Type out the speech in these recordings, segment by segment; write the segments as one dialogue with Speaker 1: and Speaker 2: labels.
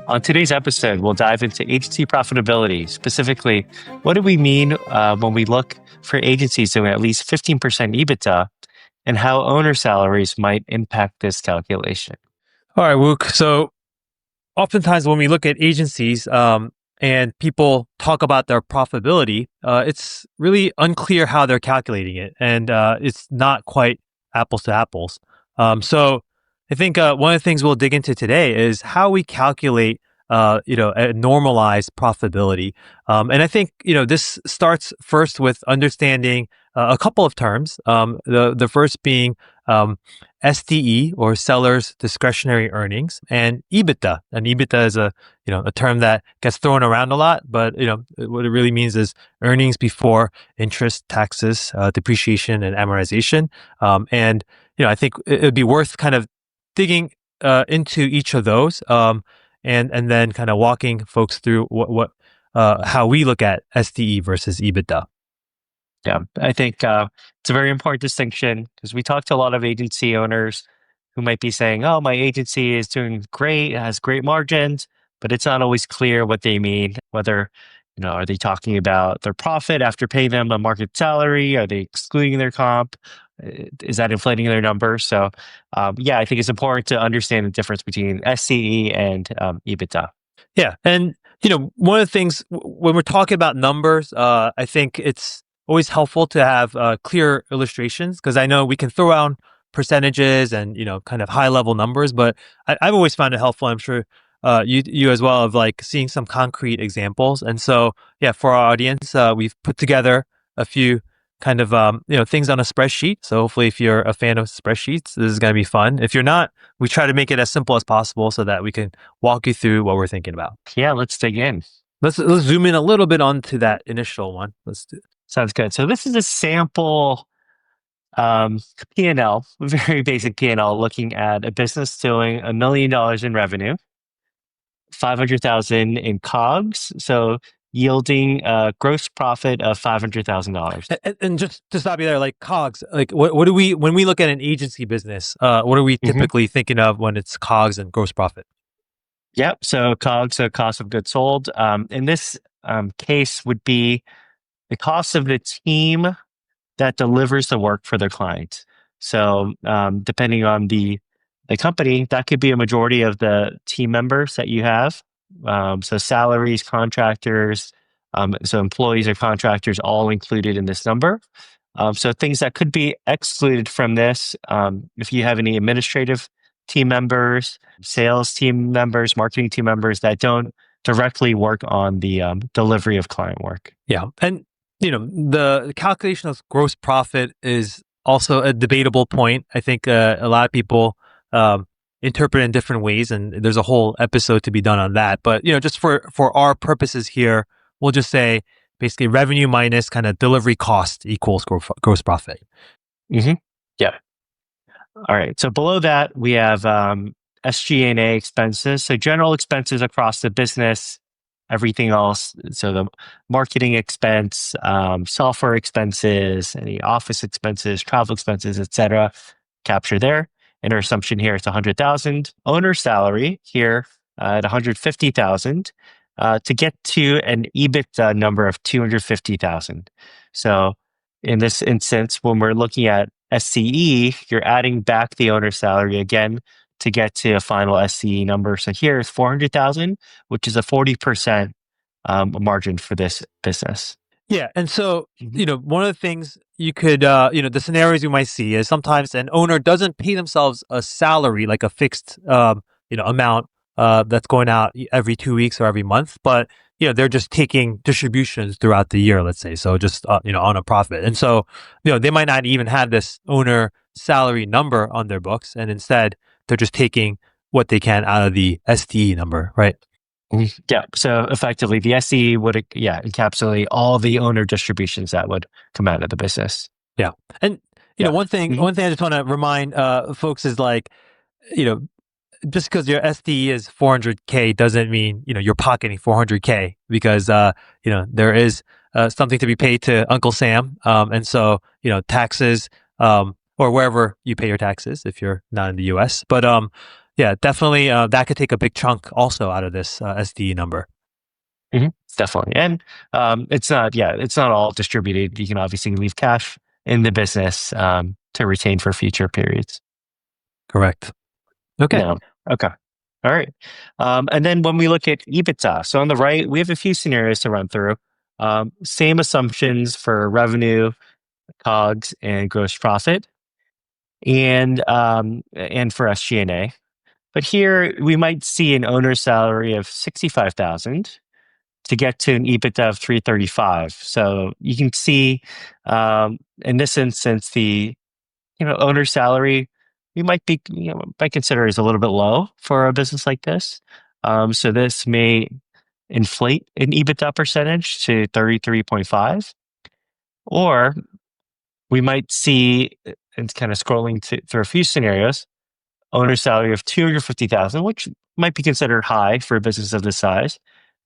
Speaker 1: On today's episode, we'll dive into agency profitability. Specifically, what do we mean when we look for agencies doing at least 15% EBITDA, and how owner salaries might impact this calculation?
Speaker 2: All right, Wook. So oftentimes when we look at agencies and people talk about their profitability, it's really unclear how they're calculating it. And it's not quite apples to apples. So I think one of the things we'll dig into today is how we calculate a normalized profitability. And I think, this starts first with understanding a couple of terms. The first being SDE, or seller's discretionary earnings, and EBITDA. And EBITDA is a term that gets thrown around a lot, but what it really means is earnings before interest, taxes, depreciation, and amortization. And I think it would be worth kind of digging into each of those, and then kind of walking folks through how we look at SDE versus EBITDA.
Speaker 1: Yeah, I think it's a very important distinction because we talk to a lot of agency owners who might be saying, oh, my agency is doing great, it has great margins, but it's not always clear what they mean. Whether, are they talking about their profit after paying them a market salary? Are they excluding their comp? Is that inflating their numbers? So, I think it's important to understand the difference between SCE and EBITDA.
Speaker 2: Yeah. And, one of the things when we're talking about numbers, I think it's always helpful to have clear illustrations, because I know we can throw out percentages and, kind of high level numbers, but I've always found it helpful. I'm sure you as well, of like seeing some concrete examples. And so, for our audience, we've put together a few kind of, things on a spreadsheet. So hopefully if you're a fan of spreadsheets, this is going to be fun. If you're not, we try to make it as simple as possible so that we can walk you through what we're thinking about.
Speaker 1: Yeah, let's dig in.
Speaker 2: Let's zoom in a little bit onto that initial one. Let's do it.
Speaker 1: Sounds good. So this is a sample P&L, very basic P&L, looking at a business doing $1 million in revenue, 500,000 in COGS, so yielding a gross profit of $500,000.
Speaker 2: And just to stop you there, like COGS, like what do we, when we look at an agency business, what are we typically thinking of when it's COGS and gross profit?
Speaker 1: Yep. So COGS, so cost of goods sold. In this case would be the cost of the team that delivers the work for their client. So depending on the company, that could be a majority of the team members that you have. So salaries, contractors, so employees or contractors, all included in this number. So things that could be excluded from this, if you have any administrative team members, sales team members, marketing team members that don't directly work on the delivery of client work.
Speaker 2: Yeah. And, the calculation of gross profit is also a debatable point. I think a lot of people interpret in different ways, and there's a whole episode to be done on that. But, just for our purposes here, we'll just say basically revenue minus kind of delivery cost equals gross profit.
Speaker 1: Mm-hmm. Yeah. All right. So below that, we have SG&A expenses. So general expenses across the business, everything else. So the marketing expense, software expenses, any office expenses, travel expenses, etc., capture there. And our assumption here is 100,000. Owner salary here at 150,000 to get to an EBITDA number of 250,000. So in this instance, when we're looking at SCE, you're adding back the owner salary again to get to a final SCE number. So here is 400,000, which is a 40% margin for this business.
Speaker 2: Yeah. And so, one of the things you could, the scenarios you might see is sometimes an owner doesn't pay themselves a salary, like a fixed, amount that's going out every 2 weeks or every month, but they're just taking distributions throughout the year, let's say. So just, on a profit. And so, they might not even have this owner salary number on their books. And instead, they're just taking what they can out of the SDE number, right?
Speaker 1: Yeah. So effectively, the SDE would, encapsulate all the owner distributions that would come out of the business.
Speaker 2: Yeah. And, one thing I just want to remind folks is like, just because your SDE is 400K doesn't mean, you're pocketing 400K, because, there is something to be paid to Uncle Sam. And so, taxes, or wherever you pay your taxes if you're not in the US. But, Yeah, definitely. That could take a big chunk also out of this SDE number.
Speaker 1: Definitely. And it's not all distributed. You can obviously leave cash in the business to retain for future periods.
Speaker 2: Correct. Okay.
Speaker 1: No. Okay. All right. And then when we look at EBITDA, so on the right, we have a few scenarios to run through. Same assumptions for revenue, COGS, and gross profit, and for SG&A. But here we might see an owner's salary of 65,000 to get to an EBITDA of 335. So you can see, in this instance, the owner's salary we might consider is a little bit low for a business like this. So this may inflate an EBITDA percentage to 33.5, or we might see, and kind of scrolling through a few scenarios, owner's salary of 250,000, which might be considered high for a business of this size,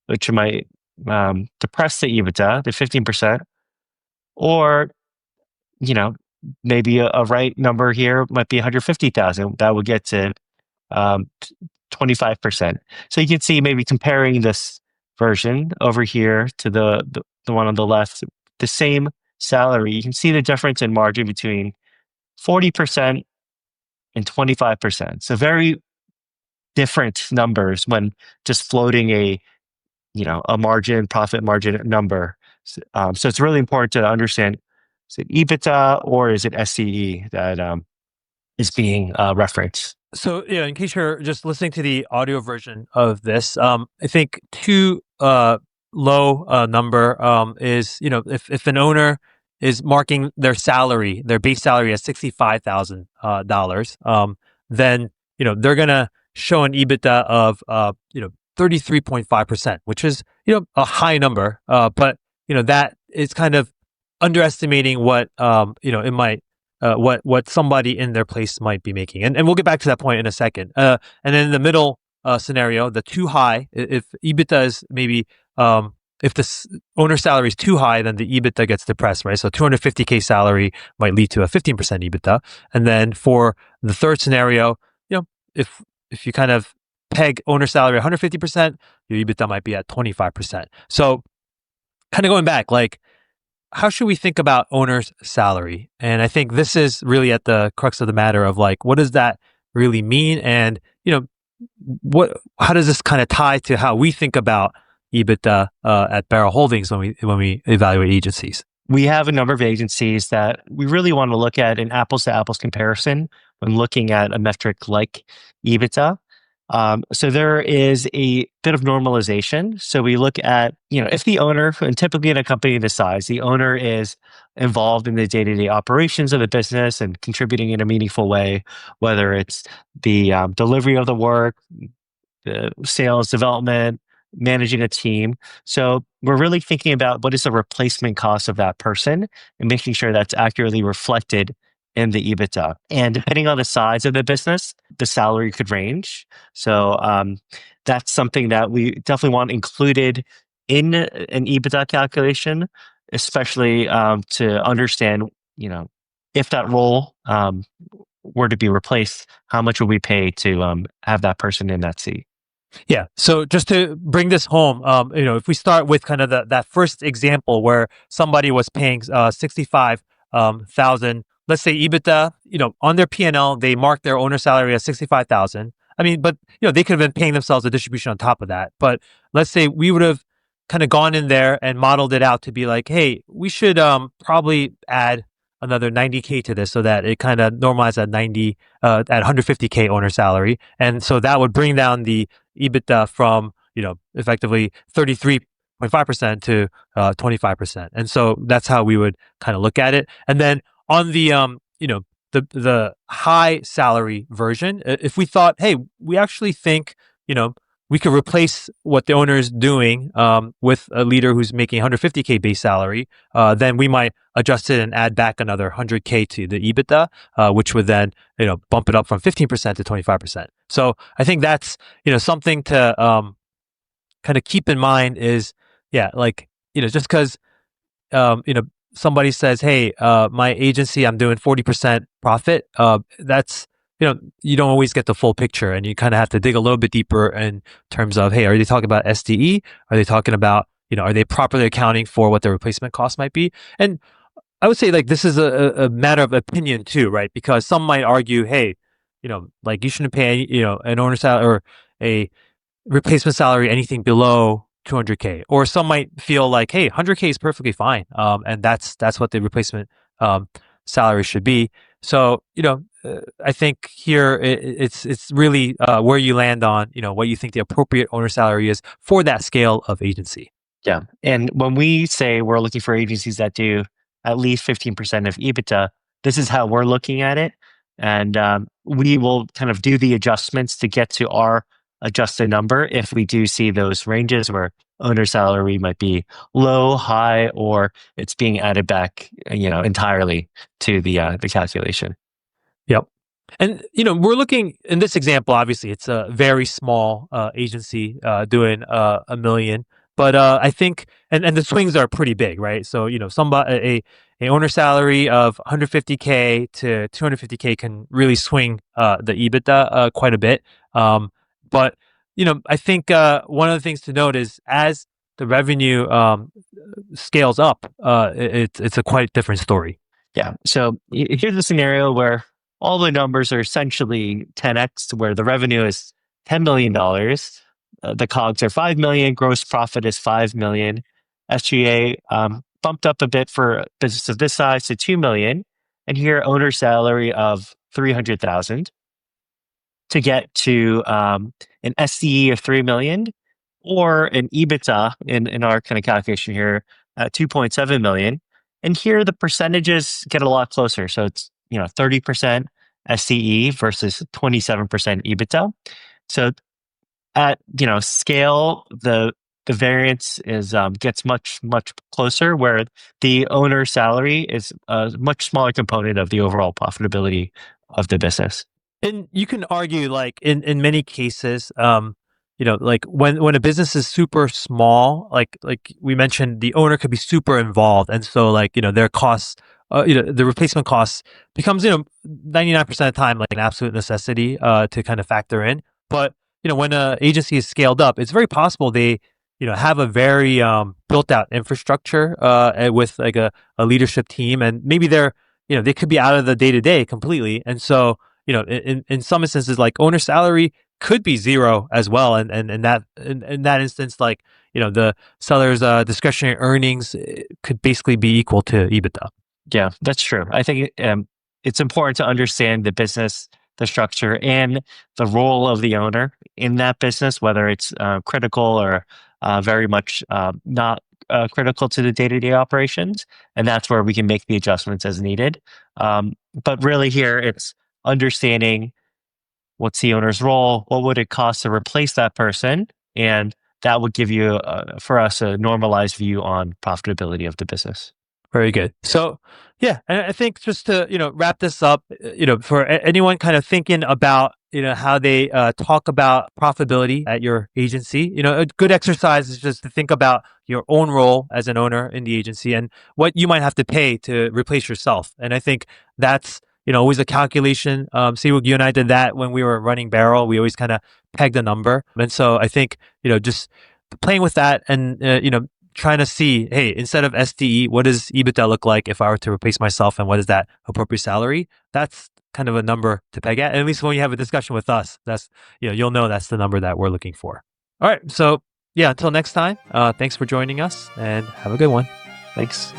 Speaker 1: which might depress the EBITDA to 15%, or you know maybe a right number here might be 150,000. That would get to 25%. So you can see, maybe comparing this version over here to the one on the left, the same salary, you can see the difference in margin between 40% and 25%. So very different numbers when just floating a profit margin number. So it's really important to understand, is it EBITDA or is it SCE that is being referenced?
Speaker 2: So, yeah, in case you're just listening to the audio version of this, I think too low number is, if an owner is marking their salary, their base salary as $65,000, then they're gonna show an EBITDA of 33.5%, which is a high number, but that is kind of underestimating what it might what somebody in their place might be making. And we'll get back to that point in a second. And then in the middle scenario, the too high, if EBITDA is maybe, if the owner salary is too high, then the EBITDA gets depressed, right? So 250K salary might lead to a 15% EBITDA. And then for the third scenario, if you kind of peg owner salary 150%, your EBITDA might be at 25%. So kind of going back, like, how should we think about owner's salary? And I think this is really at the crux of the matter of, like, what does that really mean? And, how does this kind of tie to how we think about EBITDA at Barrel Holdings when we evaluate agencies?
Speaker 1: We have a number of agencies that we really want to look at an apples to apples comparison when looking at a metric like EBITDA. So there is a bit of normalization. So we look at, if the owner, and typically in a company this size, the owner is involved in the day-to-day operations of the business and contributing in a meaningful way, whether it's the delivery of the work, the sales development, managing a team. So we're really thinking about what is the replacement cost of that person and making sure that's accurately reflected in the EBITDA. And depending on the size of the business, the salary could range. So that's something that we definitely want included in an EBITDA calculation, especially to understand, if that role were to be replaced, how much would we pay to have that person in that seat?
Speaker 2: Yeah. So just to bring this home, if we start with kind of that first example where somebody was paying 65,000, let's say EBITDA, on their P&L, they marked their owner salary as 65,000. I mean, but they could have been paying themselves a distribution on top of that. But let's say we would have kind of gone in there and modeled it out to be like, hey, we should probably add another 90K to this so that it kind of normalizes at 150K owner salary. And so that would bring down the EBITDA from, effectively 33.5% to 25%. And so that's how we would kind of look at it. And then on the, the high salary version, if we thought, hey, we actually think, we could replace what the owner is doing with a leader who's making 150K base salary, then we might adjust it and add back another 100K to the EBITDA, which would then bump it up from 15% to 25%. So I think that's something to kind of keep in mind is, just because somebody says, hey, my agency, I'm doing 40% profit, that's you don't always get the full picture, and you kind of have to dig a little bit deeper in terms of, hey, are they talking about SDE? Are they talking about, are they properly accounting for what the replacement cost might be? And I would say like this is a matter of opinion too, right? Because some might argue, hey, like you shouldn't pay, an owner salary or a replacement salary anything below 200K, or some might feel like, hey, 100K is perfectly fine, and that's what the replacement um, salary should be. So I think here it's really where you land on what you think the appropriate owner salary is for that scale of agency.
Speaker 1: Yeah. And when we say we're looking for agencies that do at least 15% of EBITDA, this is how we're looking at it. And we will kind of do the adjustments to get to our adjusted number if we do see those ranges where owner salary might be low, high, or it's being added back, entirely to the calculation.
Speaker 2: Yep. And we're looking in this example. Obviously, it's a very small agency doing a million, but I think, and the swings are pretty big, right? So somebody a owner salary of 150K to 250K can really swing the EBITDA quite a bit. But I think one of the things to note is as the revenue scales up, it's a quite different story.
Speaker 1: Yeah. So here's a scenario where all the numbers are essentially 10x, where the revenue is $10 million. The COGS are 5 million. Gross profit is 5 million. SGA bumped up a bit for a business of this size to 2 million. And here, owner salary of 300,000 to get to an SCE of 3 million, or an EBITDA in our kind of calculation here at 2.7 million. And here the percentages get a lot closer. So it's 30% SCE versus 27% EBITDA. So at scale, the variance is gets much closer, where the owner salary is a much smaller component of the overall profitability of the business.
Speaker 2: And you can argue, like in many cases, like when a business is super small, like we mentioned, the owner could be super involved, and so like their costs, the replacement costs becomes 99% of the time like an absolute necessity to kind of factor in. But when an agency is scaled up, it's very possible they have a very built out infrastructure with like a leadership team, and maybe they're they could be out of the day to day completely, and so in some instances, like owner salary could be zero as well, and in that instance, like the seller's discretionary earnings could basically be equal to EBITDA.
Speaker 1: Yeah, that's true. I think it's important to understand the business, the structure, and the role of the owner in that business, whether it's critical or very much not critical to the day-to-day operations. And that's where we can make the adjustments as needed. But really here, it's understanding what's the owner's role, what would it cost to replace that person, and that would give you, for us, a normalized view on profitability of the business.
Speaker 2: Very good. So, yeah, and I think just to wrap this up, for anyone kind of thinking about how they talk about profitability at your agency, a good exercise is just to think about your own role as an owner in the agency and what you might have to pay to replace yourself. And I think that's always a calculation. Sei-Wook, you and I did that when we were running Barrel. We always kind of pegged a number, and so I think just playing with that and trying to see, hey, instead of SDE, what does EBITDA look like if I were to replace myself, and what is that appropriate salary? That's kind of a number to peg at least when you have a discussion with us, that's you'll know that's the number that we're looking for. All right, so yeah, until next time, thanks for joining us and have a good one.
Speaker 1: Thanks.